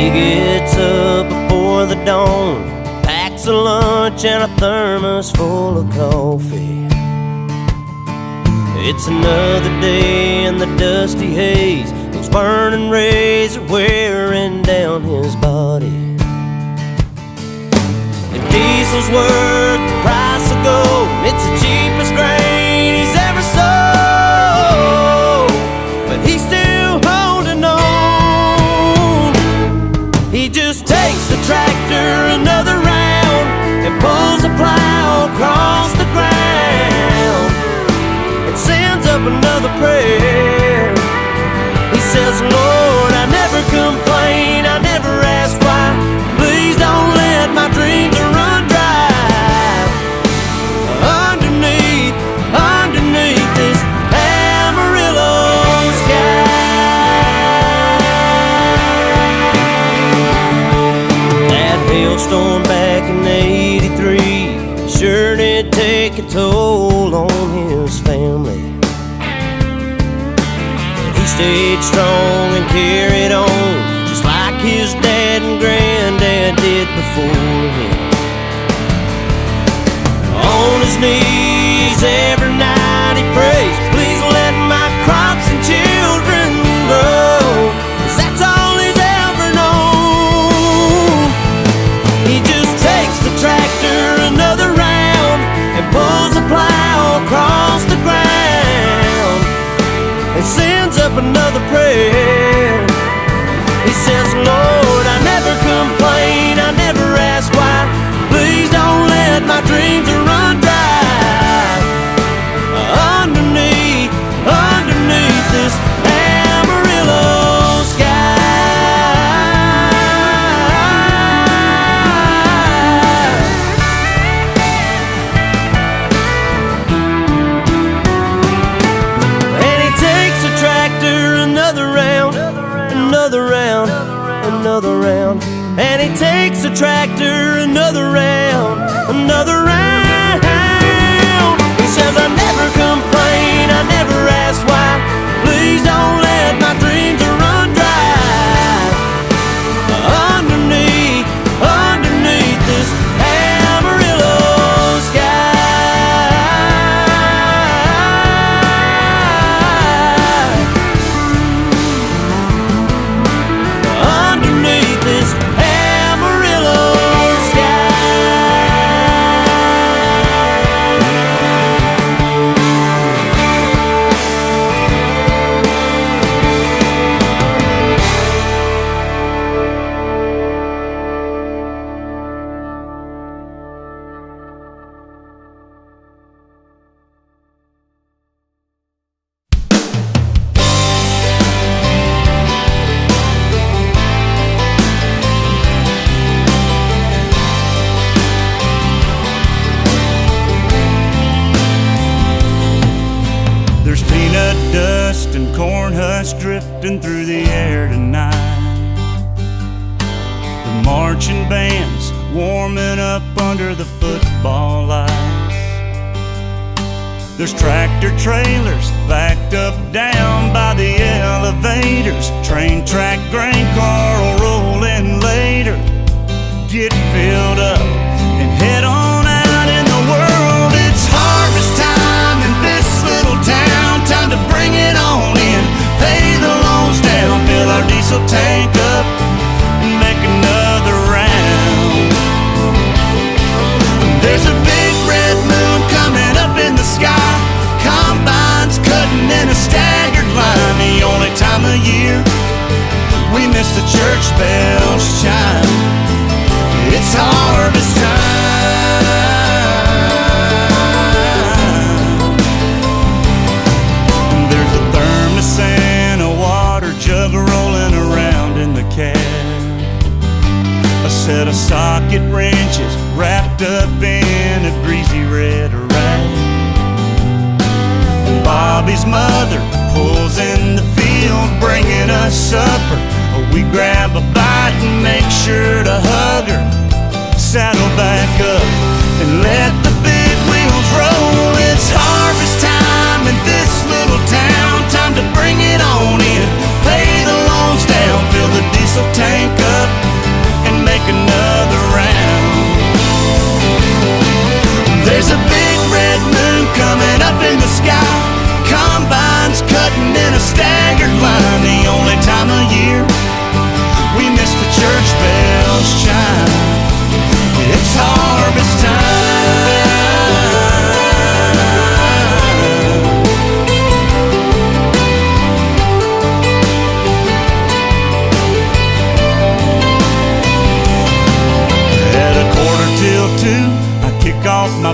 He gets up before the dawn, packs a lunch and a thermos full of coffee. It's another day in the dusty haze. Those burning rays are wearing down his body. And diesel's worth the price of gold. It's the cheapest grain he's ever sold, but he's still holding on. He just takes the tractor another round and pulls the plow across the ground and sends up another prayer. He says, Lord, I never complain, I never ask why. Please don't let my dreams run dry. Underneath this Amarillo sky. That hailstorm back in '83 sure did take a toll on his family. He stayed strong and carried on, just like his dad and granddad did before him. On his knees every night he prays, please let my crops and children grow, 'cause that's all he's ever known. He just takes the tractor another round and pulls the plow across the ground and sends up another prayer. He says, Lord, I never complain, I never ask why. Please don't let my dreams run dry. Underneath this Amarillo another round, and he takes the tractor another round, another round. He says, I never complain, I never ask why. Please don't let my dreams run dry. Underneath this Amarillo sky. Dust and corn husks drifting through the air tonight. The marching bands warming up under the football lights. There's tractor trailers backed up down by the elevators. Train track grain car will roll in later. Get filled up and head on out in the world. It's harvest time in this little town. Time to bring it on in, pay the loans down, fill our diesel tank up, and make another round. There's a big red moon coming up in the sky. Combines cutting in a staggered line. The only time of year we miss the church bells chime. It's harvest time. And a water jug rolling around in the cab. A set of socket wrenches wrapped up in a greasy red rag. Bobby's mother pulls in the field, bringing us supper. We grab a bite and make sure to hug her. Saddle back up and let the big wheels roll. It's harvest time in this little town. Time to bring it on in, pay the loans down, fill the diesel tank up, up in the sky, combines cutting in a staggered line. The only time of year we miss the church bells chime, it's harvest time. At 1:45 I kick off my